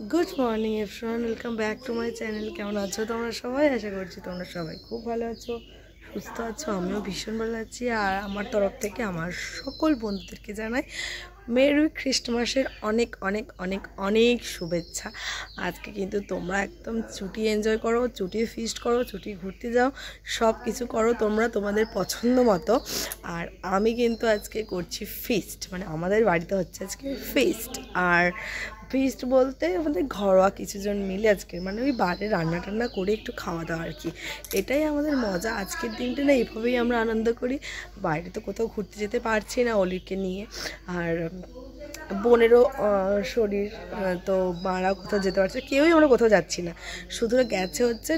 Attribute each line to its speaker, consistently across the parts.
Speaker 1: Good morning everyone welcome back to my channel केमन आछो तोमरा सबाई आशा करछि तोमरा सबाई खूब भालो आछो सुस्थ आछो आमिও भीषण भालो आछि আর আমার তরফ থেকে আমার সকল বন্ধুদেরকে জানাই মেরি ক্রিসমাসের অনেক অনেক অনেক অনেক শুভেচ্ছা। আজকে কিন্তু তোমরা একদম ছুটি এনজয় করো, ছুটি ফিস্ট করো, ছুটি ঘুরতে যাও, সব কিছু করো তোমরা তোমাদের পছন্দ মতো। আর আমি কিন্তু আজকে করছি ফিস্ট, মানে আমাদের বাড়িতে হচ্ছে আজকে ফিস্ট। আর ফিস্ট বলতে আমাদের ঘরোয়া কিছুজন মিলে আজকে মানে ওই বাইরে রান্না টান্না করে একটু খাওয়া দাওয়া আর কি, এটাই আমাদের মজা। আজকের দিনটা না এইভাবেই আমরা আনন্দ করি। বাইরে তো কোথাও ঘুরতে যেতে পারছি না অলিকে নিয়ে, আর বোনেরও শরীর, তো মারা কোথাও যেতে পারছে, কেউই আমরা কোথাও যাচ্ছি না। শুধু গেছে হচ্ছে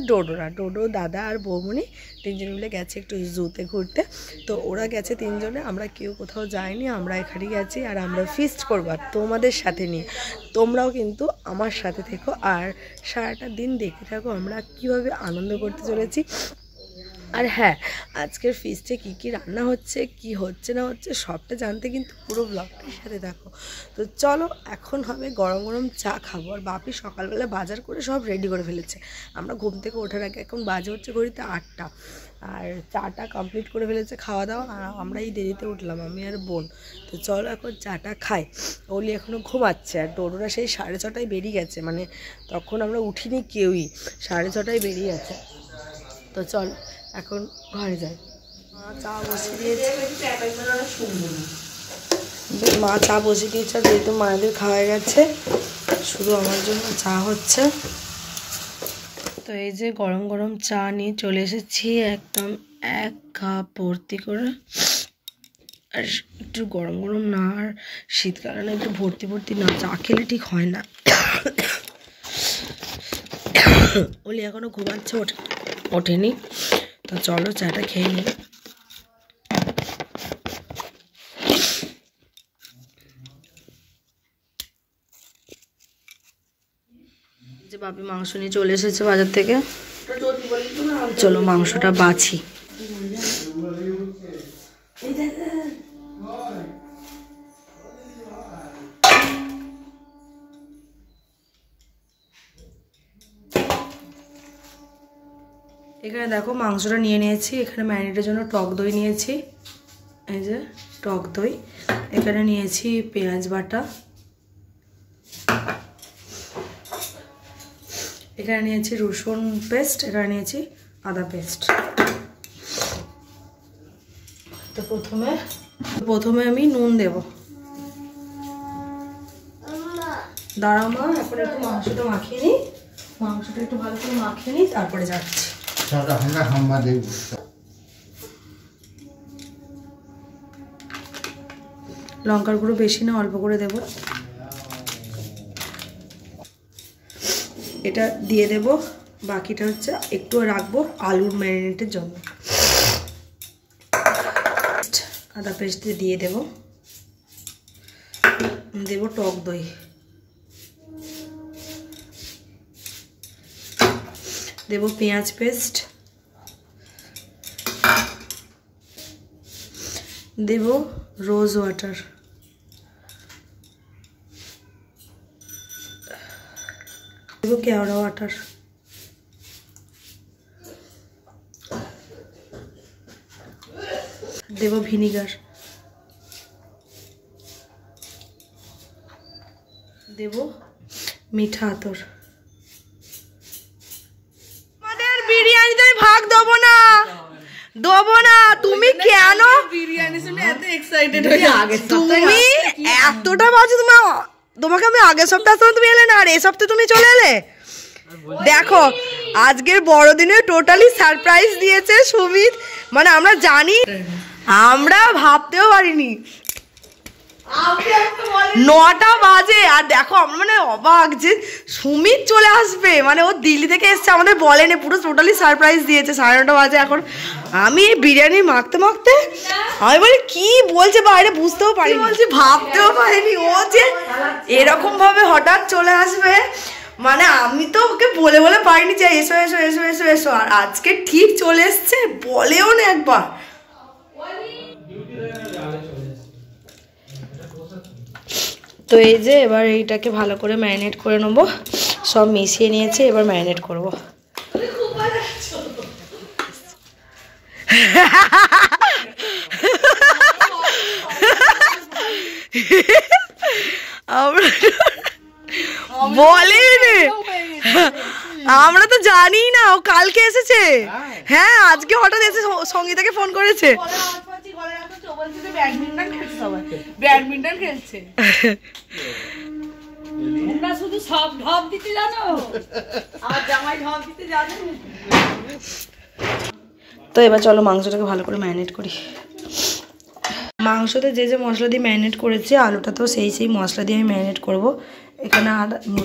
Speaker 1: ডোডো দাদা আর বৌমনি তিনজন মিলে গেছে একটু জুতে ঘুরতে। তো ওরা গেছে তিনজনে, আমরা কেউ কোথাও যাইনি, আমরা এখানে গেছি আর আমরা ফিস্ট করবো আর তোমাদের সাথে নিয়ে। তোমরাও কিন্তু আমার সাথে থেকো আর সারাটা দিন দেখতে থাকো আমরা কীভাবে আনন্দ করতে চলেছি। আর হ্যাঁ, আজকের ফিস্টে কী কী রান্না হচ্ছে, কি হচ্ছে না হচ্ছে সবটা জানতে কিন্তু পুরো ব্লগটার সাথে দেখো। তো চলো, এখন হবে গরম গরম চা খাবো। আর বাপি সকালবেলা বাজার করে সব রেডি করে ফেলেছে। আমরা ঘুম থেকে ওঠার আগে এখন বাজে হচ্ছে ঘড়িতে 8টা, আর চাটা কমপ্লিট করে ফেলেছে খাওয়া দাওয়া। আর আমরা এই দেরিতে উঠলাম, আমি আর বোন। তো চলো এখন চাটা খাই। ওলি এখনও ঘুমাচ্ছে আর ডোডোরা সেই 6:30টায় বেরিয়ে গেছে, মানে তখন আমরা উঠিনি কেউই, 6:30টায় বেরিয়ে গেছে। তো চল এখন ঘরে যাই। মা চা বসিয়ে দিয়েছে, যেহেতু মায়েদের খাওয়া গেছে, শুধু আমার জন্য চা হচ্ছে। তো এই যে গরম গরম চা নিয়ে চলে এসেছি, একদম 1 কাপ ভর্তি করে। আর একটু গরম গরম না, আর শীতকালে না একটু ভর্তি ভর্তি না চা খেলে ঠিক হয় না। ওলি এখনো ঘুমাচ্ছে, ওঠেনি। তো চলো চাটা খেয়ে নিই। যে বাপি মাংস নিয়ে চলে এসেছে বাজার থেকে, চলো মাংসটা বাছি। এখানে দেখো মাংসটা নিয়ে নিয়েছি, এখানে ম্যারিনেটের জন্য টক দই নিয়েছি, এই যে টক দই। এখানে নিয়েছি পেঁয়াজ বাটা, এখানে নিয়েছি রসুন পেস্ট, এখানে নিয়েছি আদা পেস্ট। তো প্রথমে আমি নুন দেব। দাঁড়াও মা, এখন একটু মাংসটা মাখিয়ে নিই, মাংসটা একটু ভালো করে মাখিয়ে নিই, তারপরে যাচ্ছি। লঙ্কার গুঁড়ো বেশি না, অল্প করে দেব। এটা দিয়ে দেব, বাকিটা হচ্ছে একটু রাখবো আলুর ম্যারিনেটের জন্য। আদা পেস্ট দিয়ে দেব, দেব টক দই, দেব পেঁয়াজ পেস্ট, দেব রোজ ওয়াটার, দেব কেওড়া ওয়াটার, দেব ভিনিগার, দেব মিঠা আতর। আমাদের বিরিয়ানিতে ভাগ দেবো না, তুমি কেন বিরিয়ানি শুনে এত এক্সাইটেড হয়ে তুমি এতটা বাজে? তোমাকে আমি আগের সপ্তাহে তুমি এলে না, আর এই সপ্তাহে তুমি চলে এলে। দেখো আজকের বড়দিনে টোটালি সারপ্রাইজ দিয়েছে সুমিত, মানে আমরা জানি, আমরা ভাবতেও পারিনি। 9টা বাজে আর দেখো আমরা মানে অবাক যে সুমিত চলে আসবে, মানে ও দিল্লি থেকে এসছে, আমাদের বলেনি, পুরো টোটালি সারপ্রাইজ দিয়েছে। 9:30 বাজে এখন। আমি বিরিয়ানি মাখতে আমি বলি কি বলছে বাইরে, বুঝতেও পারিনি, বলছি ভাবতেও পারিনি ও যে এরকম ভাবে হঠাৎ চলে আসবে। মানে আমি তো ওকে বলে পারিনি যে এসো এসো এসো এসো এসো, আর আজকে ঠিক চলে এসছে, বলেও না একবার। তো এই যে এবার এইটাকে ভালো করে ম্যারিনেট করে নেবো, সব মিশিয়ে নিয়েছি, এবার ম্যারিনেট করবো। বলিনি, আমরা তো জানি না ও কালকে এসেছে। হ্যাঁ আজকে হঠাৎ এসে সঙ্গীতাকে ফোন করেছে।
Speaker 2: ব্যাডমিন্টন খেলছে। তোমরা শুধু সব ঢপ দিতে জানো, আর জামাই ঢপ দিতে জানো।
Speaker 1: তো এবার চলো মাংসটাকে ভালো করে ম্যারিনেট করি। মাংসতে যে যে মশলা দিয়ে ম্যারিনেট করেছি, আলুটা তো সেই সেই মশলা দিয়ে আমি ম্যারিনেট করবো। এখানে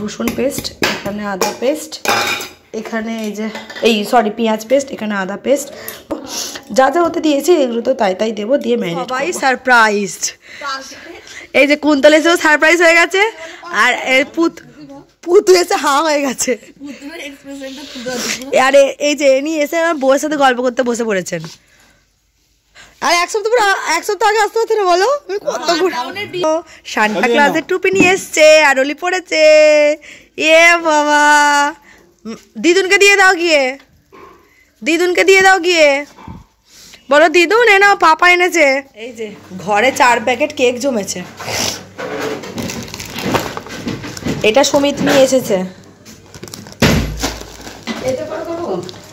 Speaker 1: রসুন পেস্ট, এখানে আদা পেস্ট, এখানে সরি পেঁয়াজ পেস্ট, এখানে আদা পেস্ট, যা যা হতে দিয়েছি এগুলো তো তাই তাই দেবো, দিয়ে ম্যারিনেট। সবাই সারপ্রাইজড, এই যে কুন্তল এসেও সারপ্রাইজ হয়ে গেছে, আর পুতু এসে হাঁ হয়ে গেছে। আর এই যে এনি এসে আমার বউয়ের সাথে গল্প করতে বসে পড়েছেন। আর এক সপ্তাহ আগে আসতে হতো না বলো, সান্টা ক্লজের টুপি নিয়ে এসছে আর ওলি পড়েছে। এ বাবা, দিদুনকে দিয়ে দাও গিয়ে, দিদুনকে দিয়ে দাও গিয়ে, বলো দিদুন এ নাও পাপা এনেছে। এই যে ঘরে 4 প্যাকেট কেক জমেছে, এটা সুমিত নিয়ে এসেছে।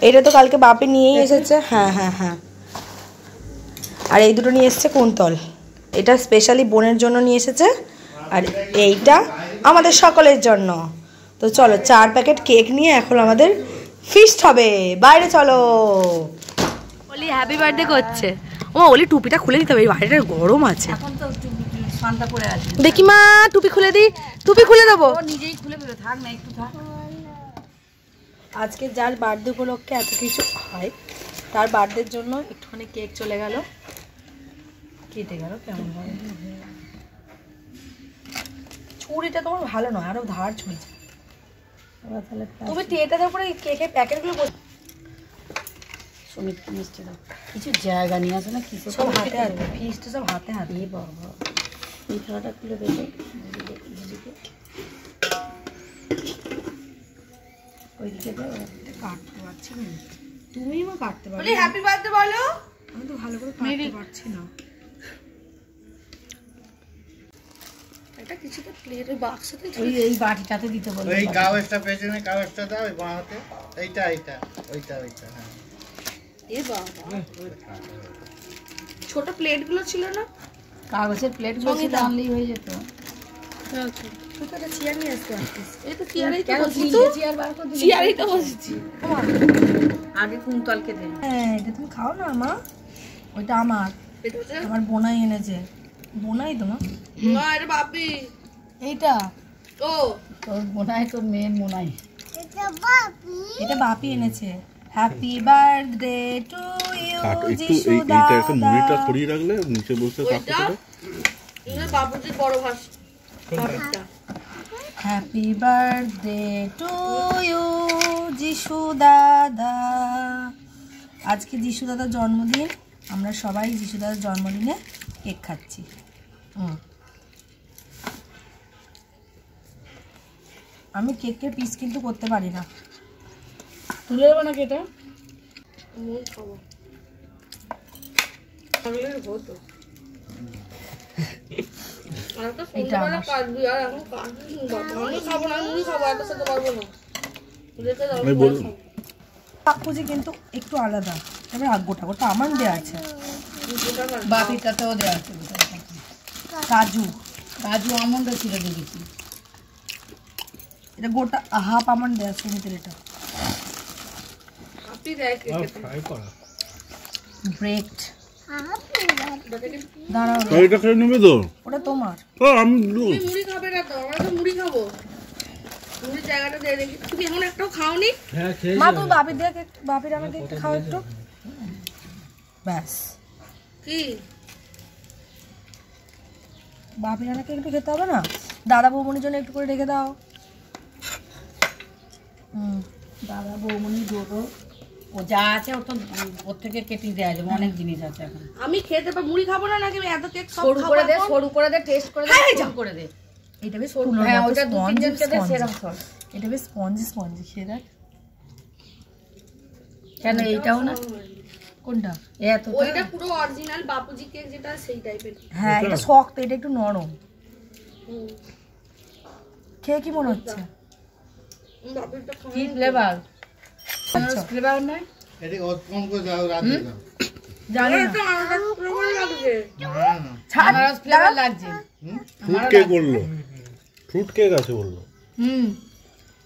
Speaker 1: এটা তো কালকে বাপি নিয়েই এসেছে। হ্যাঁ হ্যাঁ হ্যাঁ, আর এই দুটো নিয়ে এসেছে কুন্তল, এটা স্পেশালি বোনের জন্য নিয়ে এসেছে, আর এইটা আমাদের সকলের জন্য। তো চলো 4 প্যাকেট কেক নিয়ে এখন আমাদের ফিস্ট হবে, বাইরে চলো। ওলি হ্যাপি বার্থডে করছে। ও ওলি টুপিটা খুলে দিতে হবে, এই বাইরেটা গরম আছে।
Speaker 2: এখন তো ঠান্ডা পড়ে আছে।
Speaker 1: দেখি মা টুপি খুলে দিই, টুপি খুলে দেবো।
Speaker 2: ও নিজেই খুলে ফেলে, থাক না একটু থাক।
Speaker 1: আজকে যার বার্থডে উপলক্ষে এত কিছু হয়, তার বার্থডের জন্য একটুখানি কেক চলে গেল, কেটে গেল কেমন ভাবে। ছুরিটা তোমার ভালো নয়, আরো ধার ছুঁড়ছে। তুমি টেটার উপরে কেকের প্যাকেটগুলো
Speaker 2: সুমিতকে মিষ্টি দাও, কিছু জায়গা নিয়ে আসে না, কিছু
Speaker 1: সব হাতে হাতে, ফিস্ট সব হাতে হাতে।
Speaker 2: বাবা এই থালাটা খুলে দেবে, ওইদিকে
Speaker 1: কাটতে পারছি না, তুমি মা কাটতে পারো।
Speaker 2: হ্যাপি বার্থডে বলো।
Speaker 1: আমি তো ভালো করে কাটতে পারছি না। এটা কিছুটা প্লেটের বাক্সতে
Speaker 2: এই বাটিটাতে দিতে বলো।
Speaker 3: এই কাগজটা পেছনে, কাগজটা দাও, এই বাঁ হাতে এইটা ওইটা হ্যাঁ।
Speaker 1: এ বাবা, ছোট প্লেটগুলো ছিল না,
Speaker 2: কাগজের প্লেটগুলো ছিল, আনলেই হয়ে যেত।
Speaker 1: তুই তো একটা চেয়ার নিয়ে আসতে পারতিস। এই তো চেয়ারেই তো বসেছি,
Speaker 2: চেয়ার বার করে
Speaker 1: চেয়ারেই তো বসেছি।
Speaker 2: আগে কুন্তলকে দে।
Speaker 1: হ্যাঁ এটা তুমি খাও না মা, ওইটা আমার বোনাই এনেছে। বোনাই তো মা,
Speaker 2: না এটা বাপি,
Speaker 1: এইটা
Speaker 2: ও তোর বোনাই, তোর মেন বোনাই,
Speaker 1: এটা বাপি এনেছে। হ্যাপি বার্থডে টু ইউ যিশু দাদা।
Speaker 4: এইটা একটা মুড়িটা ছড়িয়ে রাখলে নিচে বসে কাটতে পারে।
Speaker 2: এটা বাবুজির বড় ভাস।
Speaker 1: হ্যাপি বার্থডে টু ইউ যিশু দাদা। আজকে যিশু দাদার জন্মদিন, আমরা সবাই যিশু দাদার জন্মদিনে কেক খাচ্ছি। আমি কেকের পিস কিন্তু করতে পারি না।
Speaker 2: তুলে দেবো নাকি এটা?
Speaker 1: পাপ্পুজি কিন্তু একটু আলাদা, এবার গোটা গোটা আমার দেওয়া আছে,
Speaker 2: বাপিটাতেও দেওয়া আছে,
Speaker 1: কাজু
Speaker 2: কাজু আমন্ড ছিল দেখেছি।
Speaker 1: এটা গোটা হাফ আমন্ড দেওয়া আছে এটা। ব্রেড দাঁড়াও,
Speaker 4: এটা খেয়ে নেবে তো,
Speaker 1: ওটা তোমার।
Speaker 4: আমি
Speaker 2: মুড়ি খাবে না তো, আমরা তো মুড়ি খাবো। মুড়ির জায়গাটা দিয়ে দেখি, তুমি এখন একটাও খাওনি।
Speaker 1: মা তুমি বাপির দিয়ে বাপির আমাকে একটু খাও একটু, ব্যাস।
Speaker 2: কি
Speaker 1: বাপির আমাকে একটু খেতে হবে না? দাদা বৌমনির জন্য একটু করে রেখে দাও।
Speaker 2: দাদা বৌমনি দুটো ও যা আছে ওর তো ওর থেকে কেটে দেওয়া যাবে, অনেক জিনিস আছে এখন। আমি খেতে পারি, মুড়ি খাবো না নাকি? এত কেক সরু করে দে, সরু করে দে, টেস্ট করে দে, সরু করে দে।
Speaker 1: এটা বেশ
Speaker 2: হ্যাঁ ওটা 2-3 জনকে দে সেরকম সস।
Speaker 1: এটা বেশ স্পঞ্জি খেয়ে দেখ।
Speaker 2: কেন এইটাও না?
Speaker 1: কোনটা?
Speaker 2: এত
Speaker 5: ওইটা পুরো অরিজিনাল বাপুজি কেক যেটা সেই টাইপের।
Speaker 1: হ্যাঁ এটা শক্ত, এটা একটু নরম। খেয়ে কি মনে হচ্ছে?
Speaker 5: বাপুজিটা
Speaker 2: কি ফ্লেভার? ফ্লেভার না?
Speaker 3: এটি কম করে দাও, রাতে দাও।
Speaker 1: জানি না।
Speaker 5: লাগছে।
Speaker 3: না, না।
Speaker 2: আনারস ফ্লেভার লাগছে।
Speaker 4: ফ্রুট কেক বললো, ফ্রুট কেক আছে বললো।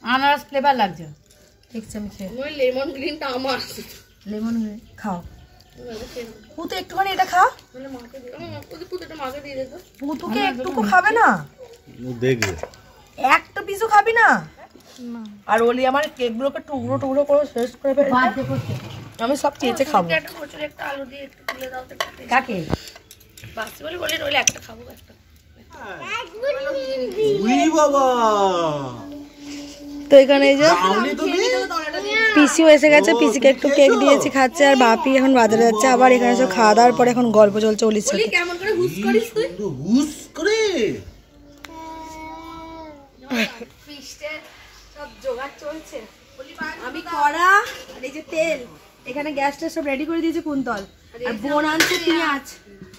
Speaker 2: আনারস ফ্লেভার লাগছে।
Speaker 1: দেখছি আমি খেয়ে।
Speaker 5: ওই লেমন গ্রিনটা আমার।
Speaker 1: লেমন খাও। পুতু একটুখানি এটা খা।
Speaker 5: মানে মাকে দিয়ে পুরোটা মাকে দিয়ে দে তো।
Speaker 1: পুতুকে একটুকু খাবে না?
Speaker 4: ও দেখবে।
Speaker 1: একটা পিসও খাবি না? আর ওলি আমার কেকগুলোকে টুকরো টুকরো করে শেষ করে ফেলছে।
Speaker 2: বাদে করতে।
Speaker 1: আমি সব চেয়েছে খাবো।
Speaker 5: একটা কচুর একটা আলু দিয়ে একটু তুলে দাও তো।
Speaker 2: কাকে?
Speaker 5: বাস বলে নইলে একটা খাবো একটা।
Speaker 3: উই বাবা,
Speaker 1: তো এখানে এই যে পিসিও এসে গেছে, পিসিকে একটু কেক দিয়েছি খাচ্ছে, আর বাপি এখন বাজারে যাচ্ছে। আবার এখানে সব খাওয়া দাওয়ার পরে এখন গল্প চলছে অলির সাথে।
Speaker 5: কেমন করে হুস করিস তুই?
Speaker 3: হুস করে
Speaker 5: ফিস্টের সব জোগাড় চলছে।
Speaker 1: আমি কড়া আর এই যে তেল, এখানে গ্যাসটা সব রেডি করে দিয়েছে কুন্তল, আর বোন আনছে পেঁয়াজ।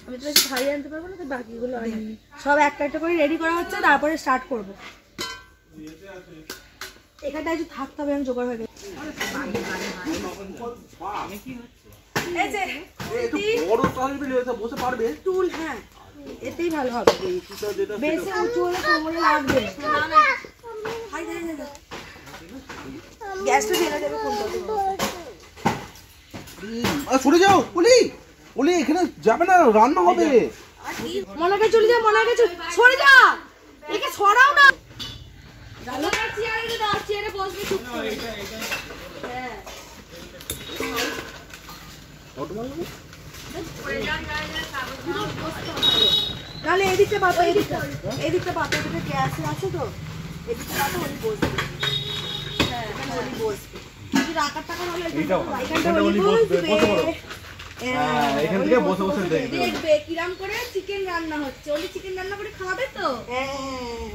Speaker 1: আমি তো বেশি ভারী আনতে পারবো না, তো বাকিগুলো আনি। সব একটা একটা করে রেডি করা হচ্ছে, তারপরে স্টার্ট করবো। এখানটা একটু থাকতে হবে, আমি জোগাড় হয়ে গেছে। এই যে টুল, হ্যাঁ এতেই ভালো হবে। বেশি উঁচু হলে কোমরে লাগবে। গ্যাসটা ঢেলে দেবে কুন্তল।
Speaker 6: সরে যাও ওলি, ওলি এখানে যাবে না, রান্না হবে।
Speaker 1: মনাকে চলে যা, মনাকে সরে যা, একে সরাও না।
Speaker 5: চেয়ারে বসবে চুপ করে।
Speaker 1: তাহলে এদিকটা পাতো, এদিকটা পাতো, এদিকে গ্যাস আছে তো, এদিকটা পাতো, ওলি বসবে। হ্যাঁ এখানে ওলি বসবে। যদি রাখার টাকা হলে এখানটা ওলি বসবে।
Speaker 6: এখান থেকে বসে বসে দেখবে।
Speaker 5: দেখবে কিরাম করে চিকেন রান্না হচ্ছে। ওলি চিকেন রান্না করে খাওয়াবে তো?
Speaker 1: হ্যাঁ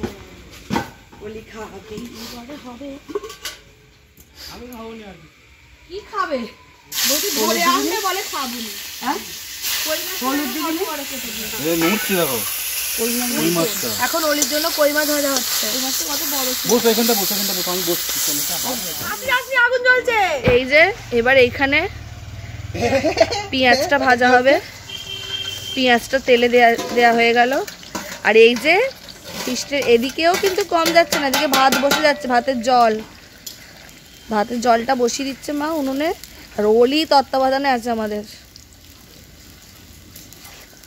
Speaker 1: ওলি খাবে, এবারে হবে।
Speaker 5: কি খাবে? বলছি ধরে আনবে বলে খাবো না।
Speaker 1: হ্যাঁ হলুদ দিয়ে
Speaker 6: নড়ছে দেখো ওই মাছটা।
Speaker 1: এখন ওলির জন্য কই মাছ ভাজা হচ্ছে। কই মাছটা কত বড়।
Speaker 6: বসো এখানটা, বসো এখানটা, বসো আমি বসছি।
Speaker 1: আসি আসি, আগুন জ্বলছে।
Speaker 5: এই যে এবার এইখানে পেঁয়াজটা ভাজা হবে। পেঁয়াজটা তেলে দেয়া হয়ে গেল। আর এই যে ফিস্টের এদিকেও কিন্তু কম যাচ্ছে না, এদিকে ভাত বসে যাচ্ছে, ভাতের জলটা বসিয়ে দিচ্ছে মা উনুনে। আর ওলি তত্ত্বাবধানে আছে আমাদের।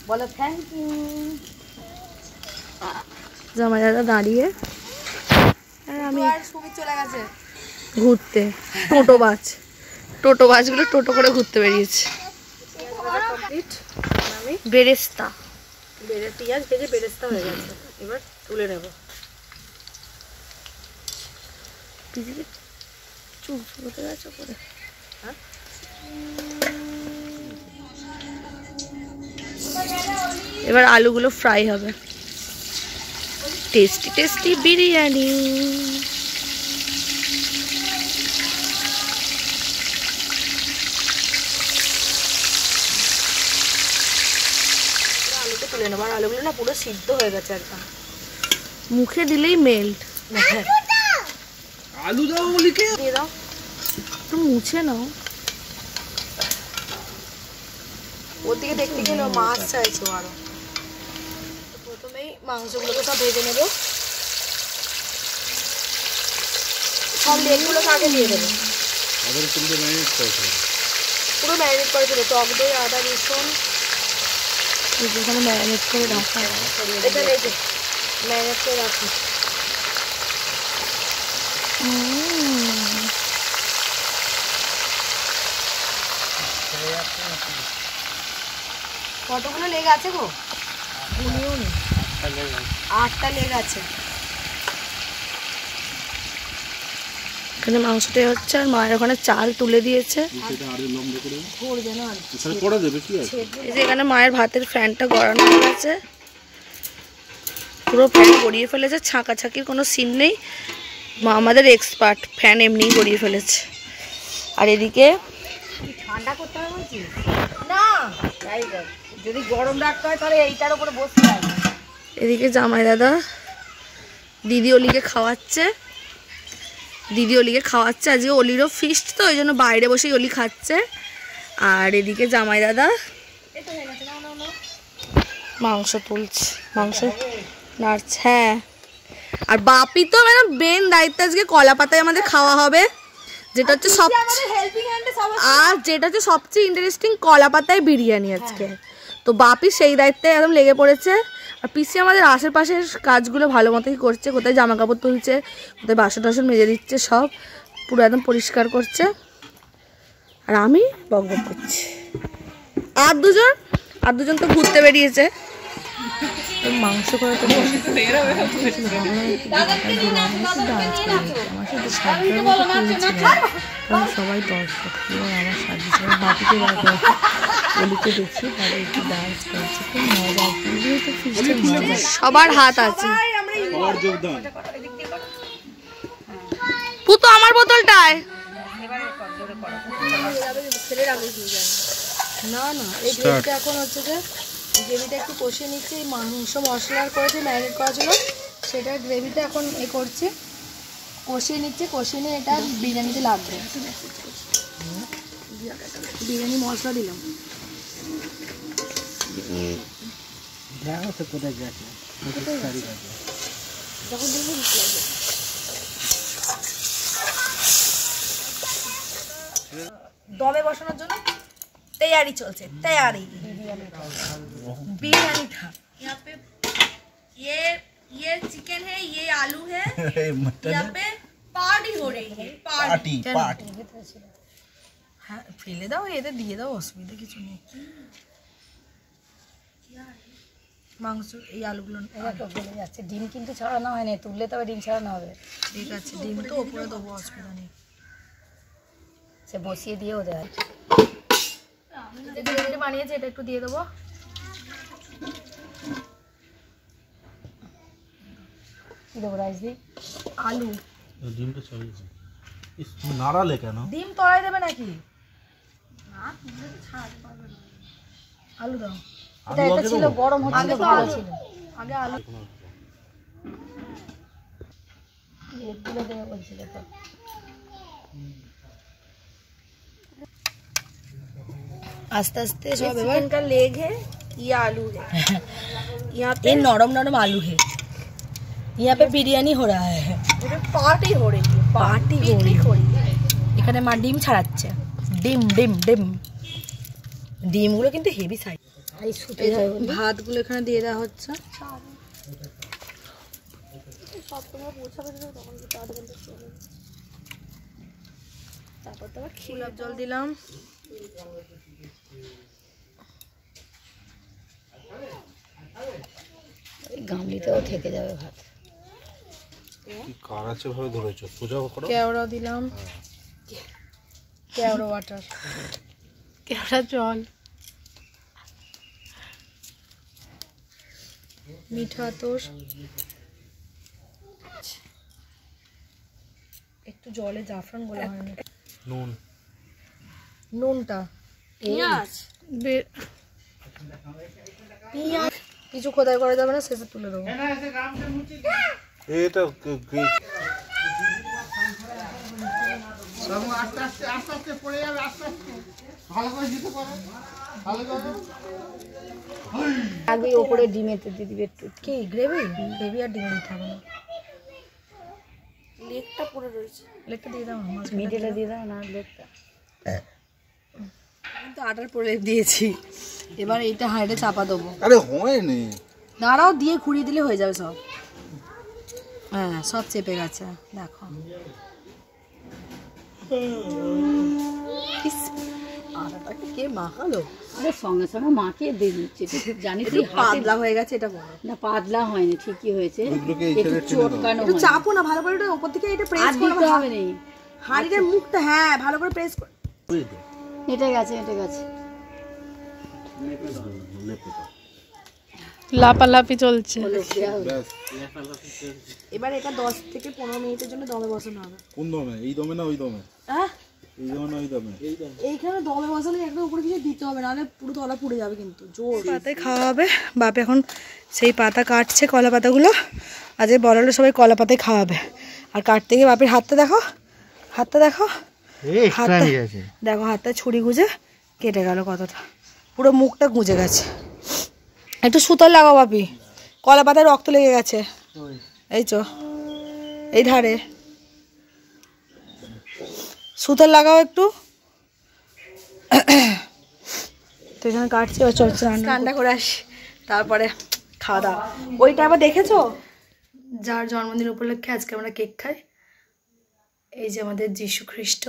Speaker 1: বলো থ্যাংক ইউ।
Speaker 5: জামাই দাদা দাঁড়িয়ে আর আমি
Speaker 1: সুমিত চলে গেছে
Speaker 5: ঘুরতে। টোটো বাসগুলো টোটো করে ঘুরতে বেরিয়েছে।
Speaker 1: কমপ্লিট। আমি
Speaker 5: বেরেস্তা
Speaker 1: পেঁয়াজ ভেজে বেরেস্তা হয়ে গেছে, এবার তুলে নেব।
Speaker 5: চুপ হতে গেছে করে। এবার আলুগুলো ফ্রাই হবে। Tasty tasty biryani.
Speaker 1: আলুকে তুলে নেবো, আর আলুগুলো না পুরো সিদ্ধ হয়ে গেছে একদম।
Speaker 5: মুখে দিলেই মেল্ট।
Speaker 6: আলু দাও ওলিকে,
Speaker 1: দিয়ে দাও।
Speaker 5: একটু মুছে নাও।
Speaker 1: ওর দিকে দেখতে গেলে মাছ চাইছো আরো। প্রথমেই মাংসগুলোকে সব ভেজে নেবো, সব লেগুলোকে আগে দিয়ে দেবো। পুরো ম্যারিনেট করে দেবো, টক দই, আদা, রসুন
Speaker 5: এখানে ম্যারিনেট করে রাখা।
Speaker 1: এখানে এই যে ম্যারিনেট করে রাখো। কতগুলো লেগ আছে গো? গুনিও নেই, 8টা লেগ আছে।
Speaker 5: এখানে মাংসটাই হচ্ছে, আর মায়ের ওখানে চাল তুলে দিয়েছে।
Speaker 1: ঘুরবে না আর
Speaker 4: করা দেবে কি আছে?
Speaker 5: এই যে এখানে মায়ের ভাতের ফ্যানটা গড়ানো হয়ে গেছে। পুরো ফ্যান গড়িয়ে ফেলেছে, ছাঁকাছাকির কোনো সিন নেই। আমাদের এক্সপার্ট ফ্যান এমনিই গড়িয়ে ফেলেছে। আর এদিকে
Speaker 2: ঠান্ডা করতে হবে বলছি না, তাই যদি গরম রাখতে হয় তাহলে এইটার উপরে বসতে হবে।
Speaker 5: এদিকে জামাই দাদা দিদি অলিকে খাওয়াচ্ছে, আজকে অলিরও ফিস্ট, তো ওই জন্য বাইরে বসেই অলি খাচ্ছে। আর এদিকে জামাই দাদা মাংস তুলছে, মাংস নাড়ছে। হ্যাঁ, আর বাপি তো মানে মেন দায়িত্ব, আজকে কলা পাতায় আমাদের খাওয়া হবে, যেটা হচ্ছে সবচেয়ে ইন্টারেস্টিং, কলা পাতায় বিরিয়ানি আজকে। তো বাপি সেই দায়িত্বে একদম লেগে পড়েছে। আর পিসি আমাদের আশেপাশের কাজগুলো ভালো মতোই করছে, কোথায় জামা কাপড় তুলছে, কোথায় বাসন টাসন মেজে দিচ্ছে, সব পুরো একদম পরিষ্কার করছে। আর আমি বকবক করছি। আর দুজন তো ঘুরতে বেরিয়েছে। মাংস করে তো সবাই দর্শক, আমার সাথে বাপিকে অলিকে দেখছি তারা একটু ডান্স করছে, খুব মজা। সবার হাত আছে। পুতো আমার বোতলটায় না না, এই গ্রেভিটা এখন হচ্ছে যে গ্রেভিটা একটু কষিয়ে নিচ্ছে। এই মাংস মশলার করেছে, ম্যারিনেট করা ছিল, সেটা গ্রেভিটা এখন করছে, কষিয়ে নিচ্ছে। কষিয়ে নিয়ে এটা বিরিয়ানিতে লাগবে। বিরিয়ানি মশলা দিলাম। দমে বসানোর জন্য तैयारी चलছে, तैयारी बिरयानी था। यहाँ पे ये चिकन है, ये आलू है, यहाँ पे पार्टी हो रही है, पार्टी। हाँ फेले दाओ, ये दिए दाओ, असुविधा किछु नेই। মাংস এই আলুগুলো
Speaker 2: গলে যাচ্ছে। ডিম কিন্তু ছড়ানো হয়নি, তুললে তবে ডিম ছড়ানো হবে।
Speaker 5: ঠিক আছে, ডিম তো উপরে দেবো, অসুবিধা নেই।
Speaker 2: সে বসিয়ে দিয়েও দেয়।
Speaker 5: যেটা বানিয়েছে এটা একটু দিয়ে দেবো।
Speaker 2: কি দেবো রাইস দি?
Speaker 5: আলু।
Speaker 6: ডিমটা ছড়িয়েছে, নাড়ালে কেন?
Speaker 5: ডিম তলায় দেবে নাকি? আলু দাও।
Speaker 2: এটা ছিল গরম হচ্ছিল, ভালো ছিল।
Speaker 5: আগে আলু
Speaker 2: এগুলো দেবে বলছিল তো।
Speaker 5: आस्ते आस्ते सब चिकन का लेग है, ये आलू है, यहाँ पे
Speaker 2: ये नरम नरम आलू है। यहाँ पे बिरयानी हो रहा है,
Speaker 5: पार्टी हो रही है,
Speaker 2: पार्टी हो रही है। এখানে মা ডিম ছাড়াচ্ছে, ডিম ডিম ডিম। ডিমগুলো কিন্তু হেভি সাইজ।
Speaker 5: ভাতগুলো এখানে দিয়ে দেওয়া হচ্ছে। তারপর তো গোলাপ জল দিলাম।
Speaker 2: গামলিতেও থেকে যাবে ভাত।
Speaker 6: কারাচে ভাবে ধরেছো, সোজা করো।
Speaker 5: কেওড়া দিলাম, কেওড়া ওয়াটার, কেওড়া জল, মিঠা তোর একটু জলে জাফরান গোলা হয়নি,
Speaker 6: নুন,
Speaker 5: নুনটা, পেঁয়াজ কিছু খোদাই করা যাবে না, শেষে তুলে দেবো।
Speaker 6: এটা
Speaker 3: আস্তে আস্তে আস্তে আস্তে পড়ে যাবে, আস্তে আস্তে ভালো করে দিতে পারো, ভালো করে।
Speaker 2: আগে ওপরে ডিমেতে দিয়ে দিবে একটু।
Speaker 5: কি গ্রেভি? গ্রেভি আর ডিম দিতে হবে না, লেগটা পড়ে রয়েছে, লেগটা দিয়ে দাও।
Speaker 2: মিডলে দিয়ে দাও না লেগটা।
Speaker 5: কিন্তু আটার প্রলেপ দিয়েছি, এবার এইটা হাঁড়িতে চাপা দেবো।
Speaker 6: আরে হয়নি,
Speaker 5: দাঁড়াও, দিয়ে ঘুরিয়ে দিলে হয়ে যাবে সব। হ্যাঁ সব চেপে গেছে, দেখো। আটাটাকে কে মাখালো?
Speaker 2: আরে সঙ্গে সঙ্গে মাখিয়ে দিয়ে দিচ্ছে, জানি তুই
Speaker 5: পাতলা হয়ে গেছে, এটা বলো
Speaker 2: না। পাতলা হয়নি, ঠিকই হয়েছে, একটু চটকানো
Speaker 5: একটু চাপো না ভালো করে, এটা উপর থেকে এটা প্রেস করতে
Speaker 2: হবে না।
Speaker 5: হাঁড়িটার মুখটা, হ্যাঁ ভালো করে প্রেস করে।
Speaker 2: এটা গেছে, এটা গেছে।
Speaker 1: লাপালাপি চলছে।
Speaker 5: এবার এটা 10 থেকে 15 মিনিটের জন্য দমে বসানো হবে।
Speaker 6: কোন দমে? এই দমে না ওই দমে?
Speaker 5: হ্যাঁ,
Speaker 6: এই দমে না ওই দমে?
Speaker 5: এইখানে দমে বসালে একটা উপরে কিছু দিতে হবে, নাহলে পুরো তলা পুড়ে যাবে কিন্তু জোর।
Speaker 1: পাতায় খাওয়া হবে। বাপ এখন সেই পাতা কাটছে, কলা পাতাগুলো। আজ এই বড় হলে সবাই কলা পাতায় খাওয়াবে। আর কাটতে গিয়ে বাপের হাতটা দেখো, হাতটা দেখো, হাতটা দেখো, হাতটা ছুরি গুঁজে কেটে গেল কতটা, পুরো মুখটা গুঁজে গেছে। একটু সুতোর লাগাও বাপি, কলা পাতায় রক্ত লেগে গেছে। এই চো এই ধারে সুতোর লাগাও একটু। তো এখানে কাটছি, এবার চলছে রান্না করে আসি, তারপরে খাওয়া দাওয়া। ওইটা আবার দেখেছো, যার জন্মদিন উপলক্ষে আজকে আমরা কেক খাই। এই যে আমাদের যীশু খ্রিস্ট,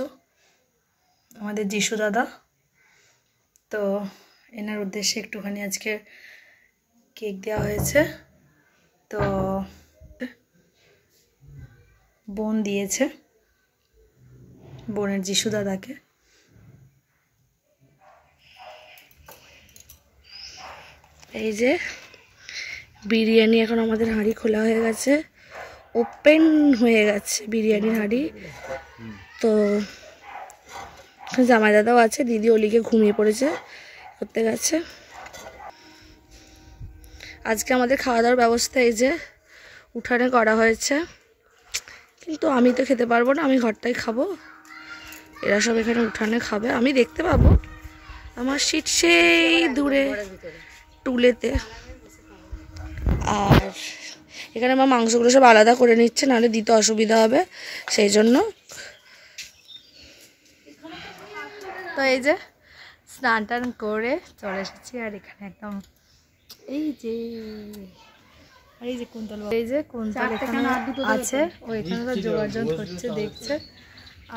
Speaker 1: আমাদের যীশু দাদা। তো এনার উদ্দেশ্যে একটুখানি আজকে কেক দেওয়া হয়েছে। তো বোন দিয়েছে, বোনের যীশু দাদাকে। এই যে বিরিয়ানি, এখন আমাদের হাঁড়ি খোলা হয়ে গেছে, ওপেন হয়ে গেছে বিরিয়ানির হাঁড়ি। তো জামাই দাদাও আছে, দিদি অলিকে ঘুমিয়ে পড়েছে, করতে গেছে। আজকে আমাদের খাওয়া দাওয়ার ব্যবস্থা এই যে উঠানে করা হয়েছে, কিন্তু আমি তো খেতে পারবো না, আমি ঘরটাই খাবো। এরা সব এখানে উঠানে খাবে, আমি দেখতে পাবো। আমার সিট সেই দূরে টুলেতে। আর এখানে আমার মাংসগুলো সব আলাদা করে নিচ্ছে, নাহলে দিতে অসুবিধা হবে, সেই জন্য। তো এই যে স্নান টান করে চলে এসেছি, আর এখানে একদম এই যে কুন্তল, এই যে কুন্তল এখানে আছে, ও এখানে তো যোগাযোগ করছে, দেখছে।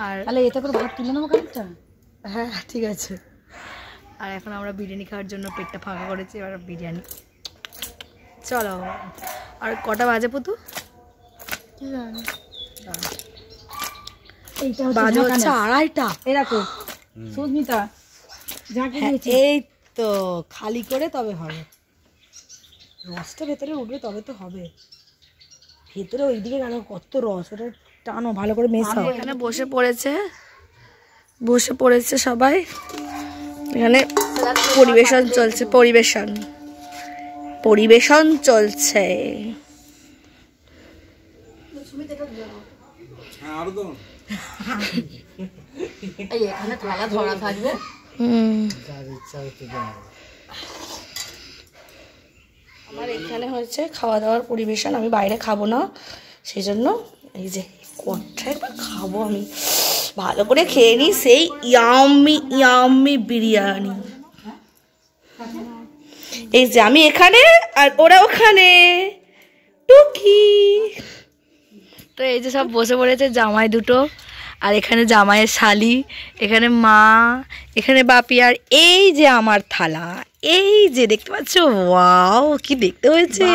Speaker 1: আর
Speaker 2: তাহলে এতে করে ভাত তুলে নেবো খানিকটা।
Speaker 1: হ্যাঁ ঠিক আছে। আর এখন আমরা বিরিয়ানি খাওয়ার জন্য পেটটা ফাঁকা করেছি, এবার বিরিয়ানি চলো। আর কটা বাজে পুতু? কি জানি,
Speaker 2: এইটা
Speaker 1: বাজে হচ্ছে 2:30।
Speaker 2: এরকম সুস্মিতা ঝাঁকি দিয়েছি।
Speaker 1: এই তো খালি করে তবে হবে, রসটা ভেতরে উঠবে তবে তো হবে। ভেতরে ওইদিকে কেন কত রস, ওটা টানো ভালো করে মেশাও। এখানে বসে পড়েছে সবাই, এখানে পরিবেশন চলছে, পরিবেশন চলছে।
Speaker 6: হ্যাঁ আরো দাও।
Speaker 2: এই এখানে থালা ধরা থাকবে।
Speaker 1: আমার এখানে হয়েছে খাওয়া দাওয়ার পরিবেশন, আমি বাইরে খাবো না, সেই জন্য এই যে কটা একবার খাবো, আমি ভালো করে খেয়ে নিই সেই ইয়াম্মি বিরিয়ানি। এই যে আমি এখানে আর ওরা ওখানে টুকি। তো এই যে সব বসে পড়েছে জামাই দুটো, আর এখানে জামাইয়ের শালি, এখানে মা, এখানে বাপি, আর এই যে আমার থালা, এই যে দেখতে পাচ্ছ, ওয়াও কি দেখতে হয়েছে।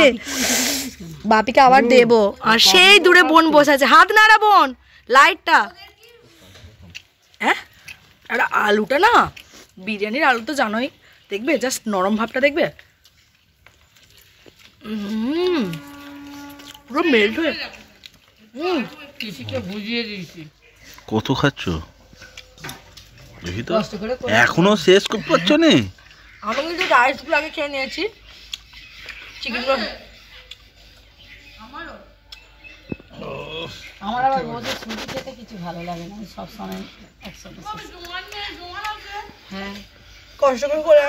Speaker 1: বাপিকে আবার দেবো, আর সেই দূরে বোন বসে আছে, হাত নাড়া বোন, লাইটটা। হ্যাঁ, আর আলুটা না, বিরিয়ানির আলু তো জানোই, দেখবে জাস্ট নরম ভাবটা দেখবে, পুরো মেল্ট হয়ে।
Speaker 2: বুঝিয়ে দিয়েছি।
Speaker 4: কত খাচ্ছ দেখি তো, এখনো শেষ করতে পারছো না?
Speaker 1: আমি কিন্তু রাইসগুলো আগে খেয়ে নিয়েছি, চিকেনগুলো
Speaker 2: আমার আবার রোজে সুজি খেতে কিছু ভালো লাগে না, আমি সবসময় একসাথে।
Speaker 1: হ্যাঁ কষ্ট করে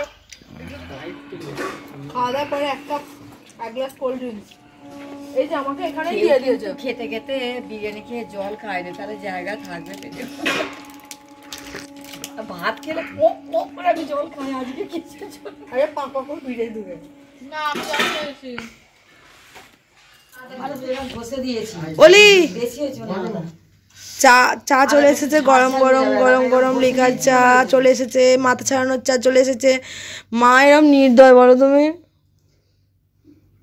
Speaker 1: খাওয়া দাওয়ার পরে এক গ্লাস কোল্ড ড্রিঙ্কস, এই যে আমাকে এখানেই দিয়ে দিয়েছে।
Speaker 2: খেতে খেতে বিরিয়ানি খেয়ে জল খায় না, তাহলে জায়গা থাকবে পেটে। ভাত খেলে কক কক করে আমি জল খাই, আজকে কিছু
Speaker 1: আরে পাপা করে বিরিয়ানি দেবে
Speaker 2: না, আমি জল খেয়েছি। বসে দিয়েছি,
Speaker 1: ওলি
Speaker 2: বেশি হয়েছে না।
Speaker 1: চা চলে এসেছে, গরম গরম গরম গরম লিকার চা চলে এসেছে, মাথা ছাড়ানোর চা চলে এসেছে। মা এরম নির্দয় বলো তুমি,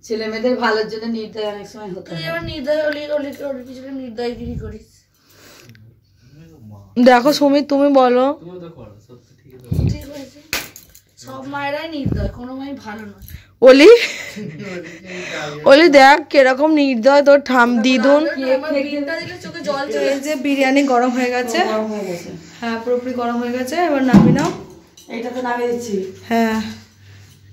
Speaker 2: ছেলে মেয়েদের ভালোর জন্য নির্দয় অনেক সময় হতে হয়।
Speaker 1: এবার নির্দয় পিছনে নির্দয়গিরি করিস। দেখো সুমিত তুমি বলো, ঠিক হয়েছে, সব মায়েরাই নির্দয়, কোনো মাই ভালো নয়। ওলি ওলি দেখ কিরকম নির্দয় তোর দিদুন। এই যে বিরিয়ানি গরম হয়ে গেছে, হ্যাঁ পুরোপুরি গরম হয়ে গেছে, এবার নামি নাও।
Speaker 2: এইটা তো নামিয়ে দিচ্ছি।
Speaker 1: হ্যাঁ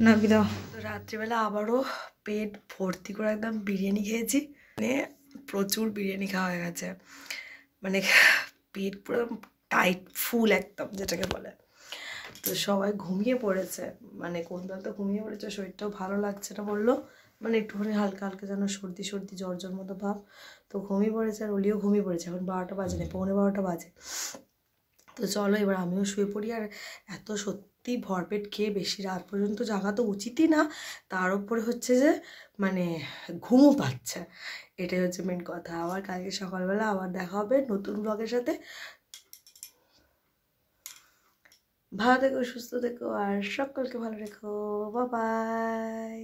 Speaker 1: নামি দাও। রাত্রিবেলা আবারও পেট ভর্তি করে একদম বিরিয়ানি খেয়েছি, মানে প্রচুর বিরিয়ানি খাওয়া হয়ে গেছে, মানে পেট পুরো টাইট ফুল একদম যেটাকে বলে। তো সবাই ঘুমিয়ে পড়েছে, মানে কোন দল তো ঘুমিয়ে পড়েছে, শরীরটাও ভালো লাগছে না বললো, মানে একটুখানি হালকা হালকা যেন সর্দি সর্দি জ্বর জ্বর মতো ভাব। তো ঘুমিয়ে পড়েছে আর ওলিও ঘুমিয়ে পড়েছে, এখন 12টা বাজে না, 11:15 বাজে। তো চলো এবার আমিও শুয়ে পড়ি। আর এত সত্যি ভরপেট খেয়ে বেশি রাত পর্যন্ত জাগা তো উচিতই না, তার উপরে হচ্ছে যে মানে ঘুমও পাচ্ছে, এটাই হচ্ছে মেন কথা। আবার কালকে সকালবেলা আবার দেখা হবে নতুন ব্লগের সাথে। ভালো থেকো, সুস্থ থেকো, আর সকলকে ভালো রেখো। Bye bye.